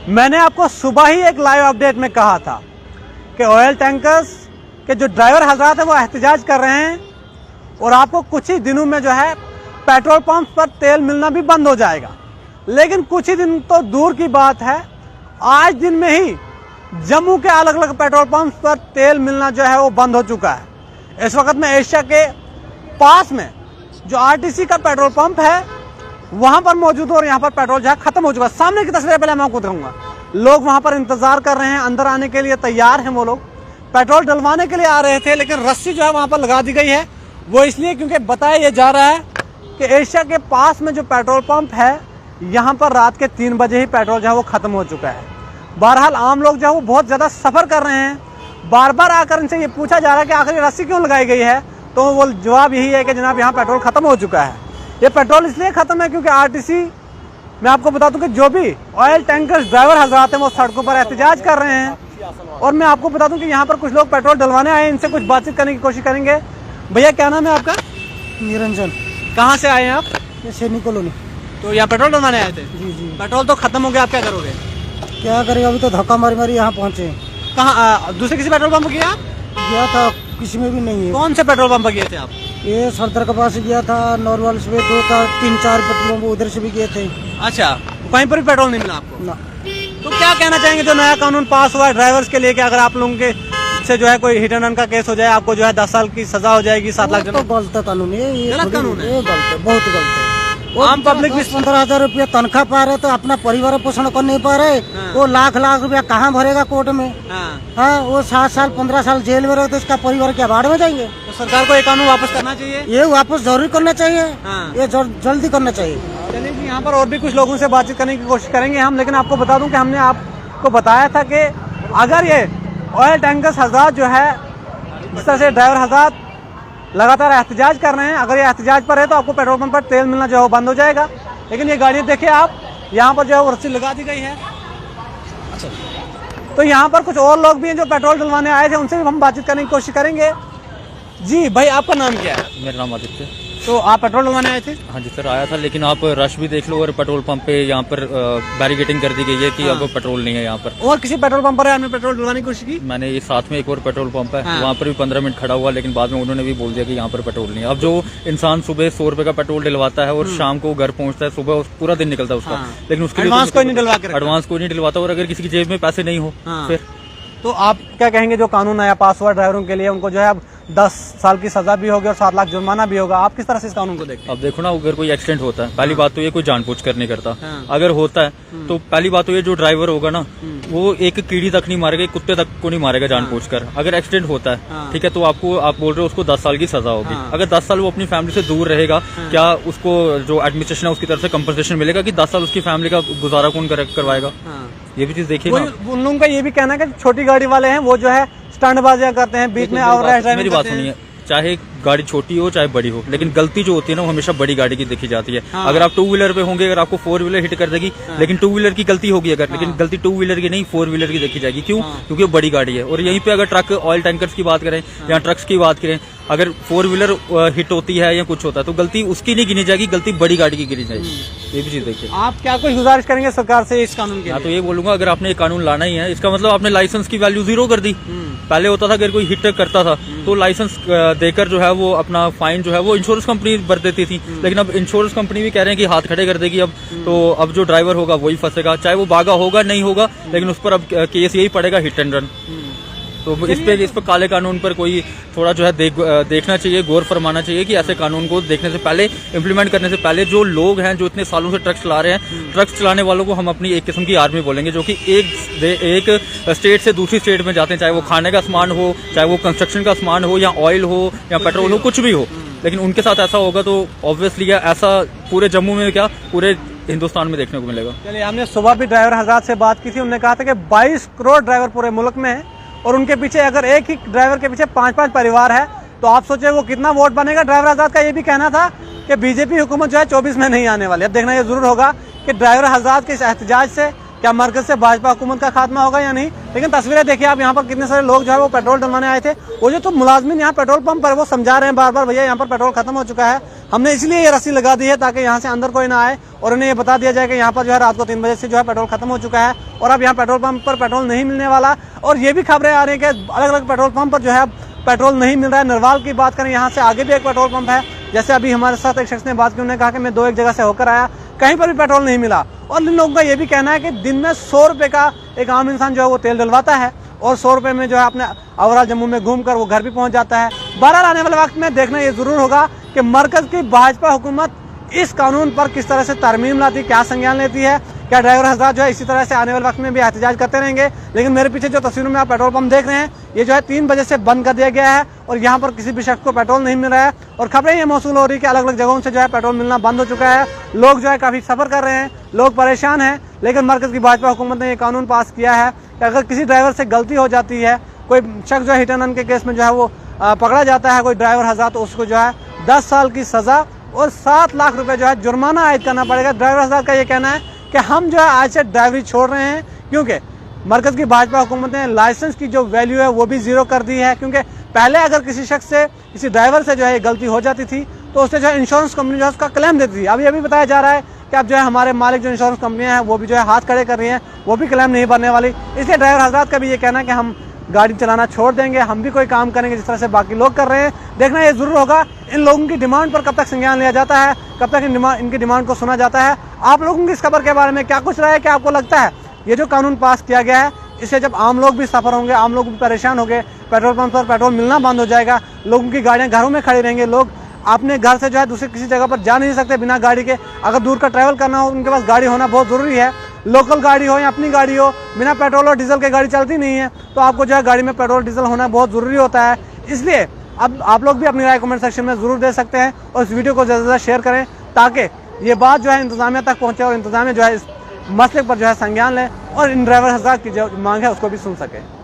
मैंने आपको सुबह ही एक लाइव अपडेट में कहा था कि ऑयल टैंकर्स के जो ड्राइवर हजरात हैं वो एहतजाज कर रहे हैं और आपको कुछ ही दिनों में जो है पेट्रोल पंप पर तेल मिलना भी बंद हो जाएगा। लेकिन कुछ ही दिन तो दूर की बात है, आज दिन में ही जम्मू के अलग अलग पेट्रोल पंप पर तेल मिलना जो है वो बंद हो चुका है। इस वक्त मैं एशिया के पास में जो आरटीसी का पेट्रोल पंप है वहां पर मौजूद और यहाँ पर पेट्रोल जो है खत्म हो चुका है। सामने की तस्वीरें पहले मैं आपको दिखाऊंगा। लोग वहां पर इंतजार कर रहे हैं, अंदर आने के लिए तैयार हैं। वो लोग पेट्रोल डलवाने के लिए आ रहे थे, लेकिन रस्सी जो है वहां पर लगा दी गई है। वो इसलिए क्योंकि बताया यह जा रहा है कि एशिया के पास में जो पेट्रोल पंप है यहाँ पर रात के 3 बजे ही पेट्रोल जो है वो खत्म हो चुका है। बहरहाल आम लोग जो है वो बहुत ज्यादा सफर कर रहे हैं। बार बार आकर इनसे ये पूछा जा रहा है कि आखिर रस्सी क्यों लगाई गई है, तो वो जवाब यही है कि जनाब यहाँ पेट्रोल खत्म हो चुका है। ये पेट्रोल इसलिए खत्म है क्योंकि आरटीसी, मैं आपको बता दूं कि जो भी ऑयल टैंकर्स ड्राइवर हजरात हैं वो सड़कों पर एहतजाज कर रहे हैं। और मैं आपको बता दूं कि यहाँ पर कुछ लोग पेट्रोल डलवाने आए हैं, इनसे कुछ बातचीत करने की कोशिश करेंगे। भैया क्या नाम है आपका? निरंजन। कहाँ से आए हैं आप? सैनिक कॉलोनी। तो यहाँ पेट्रोल डलवाने आए थे? जी जी। पेट्रोल तो खत्म हो गया, आप क्या करोगे? क्या करेगा, अभी तो धक्का मारी मारी यहाँ पहुँचे। कहाँ दूसरे किसी पेट्रोल पंप गया? गया था, किसी में भी नहीं है। कौन से पेट्रोल पंप गए थे आप? ये सरदार के पास गया था, नॉर्मल से 2-3-4 पेट्रोल पंप उधर से भी गए थे। अच्छा, कहीं पर भी पेट्रोल नहीं मिला आपको? ना। तो क्या कहना चाहेंगे जो नया कानून पास हुआ है ड्राइवर्स के लिए कि अगर आप लोगों के से जो है कोई हिट एंड रन का केस हो जाए, आपको जो है 10 साल की सजा हो जाएगी, 7 लाख तो गलत कानून है ये, गलत कानून है, ये गलत है, बहुत गलत है। आम पब्लिक भी 15,000 रुपया तनख्वाह पा रहे तो अपना परिवार पोषण कर नहीं पा रहे। हाँ। वो लाख रुपया कहाँ भरेगा कोर्ट में? हाँ। हाँ, वो 7 साल 15 साल जेल में रहे तो इसका परिवार क्या बाढ़ में जाएंगे? तो सरकार को ये कानून वापस करना चाहिए। ये वापस जरूरी करना चाहिए। हाँ। ये जल्दी करना चाहिए। चलिए जी, यहाँ पर और भी कुछ लोगों से बातचीत करने की कोशिश करेंगे हम, लेकिन आपको बता दूं कि हमने आपको बताया था कि अगर ये ऑयल टैंकर्स हजरात जो है इस तरह से ड्राइवर हजरात लगातार एहतजाज कर रहे हैं, अगर ये एहतजाज पर है तो आपको पेट्रोल पंप पर तेल मिलना जो है बंद हो जाएगा। लेकिन ये गाड़ियाँ देखिए आप, यहाँ पर जो है वो रस्सी लगा दी गई है। अच्छा, तो यहाँ पर कुछ और लोग भी हैं जो पेट्रोल डलवाने आए थे, उनसे भी हम बातचीत करने की कोशिश करेंगे। जी भाई, आपका नाम क्या है? मेरा नाम आदित्य। तो आप पेट्रोल डलवाने आए थे? हाँ जी सर, आया था, लेकिन आप रश भी देख लो और पेट्रोल पंप पे यहाँ पर बैरिकेडिंग कर दी गई है कि हाँ। अब पेट्रोल नहीं है यहाँ पर। और किसी पेट्रोल पंप पर आपने पेट्रोल डलवाने की कोशिश की? मैंने ये साथ में एक और पेट्रोल पंप है, हाँ। वहाँ पर भी 15 मिनट खड़ा हुआ, लेकिन बाद में उन्होंने भी बोल दिया कि यहाँ पर पेट्रोल नहीं है। अब जो इंसान सुबह 100 रुपए का पेट्रोल डलवाता है और शाम को घर पहुँचता है, सुबह पूरा दिन निकलता है उसका, हाँ। लेकिन उसके एडवांस कोई नहीं डलवा के रखता। एडवांस कोई नहीं डलवाता। और अगर किसी की जेब में पैसे नहीं हो हाँ। फिर तो आप क्या कहेंगे, जो कानून नया पास हुआ ड्राइवरों के लिए, उनको जो है अब 10 साल की सजा भी होगी और 7 लाख जुर्माना भी होगा, आप किस तरह से इस कानून को देखते हैं? अब देखो ना, अगर कोई एक्सीडेंट होता है, पहली बात तो ये कोई जानबूझ कर नहीं करता। हाँ। अगर होता है तो पहली बात तो ये जो ड्राइवर होगा ना, वो एक कीड़ी तक नहीं मारेगा, एक कुत्ते तक को नहीं मारेगा जानबूझकर। अगर एक्सीडेंट होता है, हाँ। ठीक है, तो आप बोल रहे हो उसको 10 साल की सजा होगी। हाँ। अगर 10 साल वो अपनी फैमिली से दूर रहेगा, क्या उसको जो एडमिनिस्ट्रेशन है उसकी तरफ से कंपनसेशन मिलेगा कि 10 साल उसकी फैमिली का गुजारा कौन करवाएगा? ये भी चीज देखिए ना। उन लोगों का ये भी कहना है कि छोटी गाड़ी वाले हैं वो जो है स्टंटबाजियां करते हैं, बीच में मेरी बात सुनिए, चाहे गाड़ी छोटी हो चाहे बड़ी हो, लेकिन गलती जो होती है ना वो हमेशा बड़ी गाड़ी की देखी जाती है। हाँ। अगर आप 2 व्हीलर पे होंगे, अगर आपको 4 व्हीलर हिट कर देगी, लेकिन 2 व्हीलर की गलती होगी अगर, लेकिन गलती 2 व्हीलर की नहीं 4 व्हीलर की देखी जाएगी। क्यों? क्योंकि वो बड़ी गाड़ी है। और यहीं पे अगर ट्रक ऑयल टैंकर्स की बात करें या ट्रक्स की बात करें, अगर 4 व्हीलर हिट होती है या कुछ होता है तो गलती उसकी नहीं गिनी जाएगी, गलती बड़ी गाड़ी की गिनी जाएगी। ये भी चीज देखिए। आप क्या कुछ गुजारिश करेंगे सरकार से इस कानून के? मैं तो ये बोलूंगा, अगर आपने ये कानून लाना ही है, इसका मतलब आपने लाइसेंस की वैल्यू 0 कर दी। पहले होता था अगर कोई हिट करता था तो लाइसेंस देकर जो है वो अपना फाइन जो है वो इंश्योरेंस कंपनी भर देती थी, लेकिन अब इंश्योरेंस कंपनी भी कह रहे हैं कि हाथ खड़े कर देगी अब। तो अब जो ड्राइवर होगा वही फंसेगा, चाहे वो भागा होगा नहीं होगा, लेकिन उस पर अब केस यही पड़ेगा, हिट एंड रन। तो इस पे काले कानून पर कोई थोड़ा जो है देखना चाहिए, गौर फरमाना चाहिए कि ऐसे कानून को देखने से पहले, इम्प्लीमेंट करने से पहले जो लोग हैं जो इतने सालों से ट्रक चला रहे हैं, ट्रक चलाने वालों को हम अपनी एक किस्म की आर्मी बोलेंगे, जो कि एक स्टेट से दूसरी स्टेट में जाते हैं, चाहे वो खाने का सामान हो, चाहे वो कंस्ट्रक्शन का सामान हो, या ऑयल हो या पेट्रोल हो, कुछ भी हो, लेकिन उनके साथ ऐसा होगा तो ऑब्वियसली ऐसा पूरे जम्मू में क्या पूरे हिंदुस्तान में देखने को मिलेगा। चलिए, हमने सुबह भी ड्राइवर हजरात से बात की थी, उन्होंने कहा था कि 22 करोड़ ड्राइवर पूरे मुल्क में है और उनके पीछे अगर एक ही ड्राइवर के पीछे 5-5 परिवार है तो आप सोचे वो कितना वोट बनेगा। ड्राइवर हजरात का ये भी कहना था कि बीजेपी हुकूमत जो है 24 में नहीं आने वाली। अब देखना ये जरूर होगा कि ड्राइवर हजरात के इस एहतजाज से क्या मरकज से भाजपा हुकूमत का खात्मा होगा या नहीं। लेकिन तस्वीरें देखिए आप, यहाँ पर कितने सारे लोग जो है वो पेट्रोल डलवाने आए थे। वो जो तो मुलाजमीन यहाँ पेट्रोल पंप पर वो समझा रहे हैं बार बार, भैया यहाँ पर पेट्रोल खत्म हो चुका है, हमने इसलिए ये रस्सी लगा दी है ताकि यहाँ से अंदर कोई ना आए और उन्हें ये बता दिया जाए कि यहाँ पर जो है रात को 3 बजे से जो है पेट्रोल खत्म हो चुका है और अब यहाँ पेट्रोल पंप पर पेट्रोल नहीं मिलने वाला। और ये भी खबरें आ रही हैं कि अलग अलग पेट्रोल पंप पर जो है पेट्रोल नहीं मिल रहा है। नरवाल की बात करें, यहाँ से आगे भी एक पेट्रोल पंप है, जैसे अभी हमारे साथ एक शख्स ने बात की, उन्होंने कहा कि मैं 2 एक जगह से होकर आया, कहीं पर भी पेट्रोल नहीं मिला। और इन लोगों का ये भी कहना है कि दिन में 100 रुपये का एक आम इंसान जो है वो तेल डलवाता है और 100 रुपये में जो है अपने ओवरऑल जम्मू में घूमकर वो घर भी पहुंच जाता है। बहरहाल आने वाले वक्त में देखना ये जरूर होगा कि मरकज की भाजपा हुकूमत इस कानून पर किस तरह से तरमीम लाती, क्या संज्ञान लेती है, क्या ड्राइवर हजरात जो है इसी तरह से आने वाले वक्त में भी एहतजाज करते रहेंगे। लेकिन मेरे पीछे जो तस्वीरों में आप पेट्रोल पंप देख रहे हैं, ये जो है 3 बजे से बंद कर दिया गया है और यहाँ पर किसी भी शख्स को पेट्रोल नहीं मिल रहा है। और खबरें ये मौसूल हो रही है कि अलग अलग जगहों से जो है पेट्रोल मिलना बंद हो चुका है, लोग जो है काफी सफर कर रहे हैं, लोग परेशान हैं। लेकिन मरकज की भाजपा हुकूमत ने ये कानून पास किया है कि अगर किसी ड्राइवर से गलती हो जाती है, कोई शख्स जो है हिट एंड रन के केस में जो है वो पकड़ा जाता है, कोई ड्राइवर हजरात, तो उसको जो है 10 साल की सजा और 7 लाख रुपए जो है जुर्माना आयद करना पड़ेगा। ड्राइवर हजरात का ये कहना है कि हम जो है आज से ड्राइवरी छोड़ रहे हैं, क्योंकि मरकज की भाजपा हुकूमत ने लाइसेंस की जो वैल्यू है वो भी जीरो कर दी है। क्योंकि पहले अगर किसी शख्स से, किसी ड्राइवर से जो है गलती हो जाती थी तो उससे जो है इंश्योरेंस कंपनी जो है उसका क्लेम देती थी। अभी अभी बताया जा रहा है कि अब जो है हमारे मालिक जो इंश्योरेंस कंपनियां हैं वो भी जो है हाथ खड़े कर रही हैं, वो भी क्लेम नहीं भरने वाली। इसलिए ड्राइवर हजरात का भी ये कहना है कि हम गाड़ी चलाना छोड़ देंगे, हम भी कोई काम करेंगे जिस तरह से बाकी लोग कर रहे हैं। देखना ये जरूर होगा इन लोगों की डिमांड पर कब तक संज्ञान लिया जाता है, कब तक इनकी डिमांड को सुना जाता है। आप लोगों की इस खबर के बारे में क्या कुछ राय है? क्या आपको लगता है ये जो कानून पास किया गया है इससे जब आम लोग भी सफर होंगे, आम लोग भी परेशान होंगे, पेट्रोल पंप पर पेट्रोल मिलना बंद हो जाएगा, लोगों की गाड़ियां घरों में खड़ी रहेंगी, लोग अपने घर से जो है दूसरी किसी जगह पर जा नहीं सकते बिना गाड़ी के। अगर दूर का ट्रैवल करना हो उनके पास गाड़ी होना बहुत जरूरी है, लोकल गाड़ी हो या अपनी गाड़ी हो, बिना पेट्रोल और डीजल की गाड़ी चलती नहीं है, तो आपको जो है गाड़ी में पेट्रोल डीजल होना बहुत जरूरी होता है। इसलिए अब आप लोग भी अपनी राय कमेंट सेक्शन में जरूर दे सकते हैं और इस वीडियो को ज़्यादा से ज़्यादा शेयर करें ताकि ये बात जो है इंतजामिया तक पहुंचे और इंतजामिया जो है इस मसले पर जो है संज्ञान लें और इन ड्राइवर हजरात की जो मांग है उसको भी सुन सके।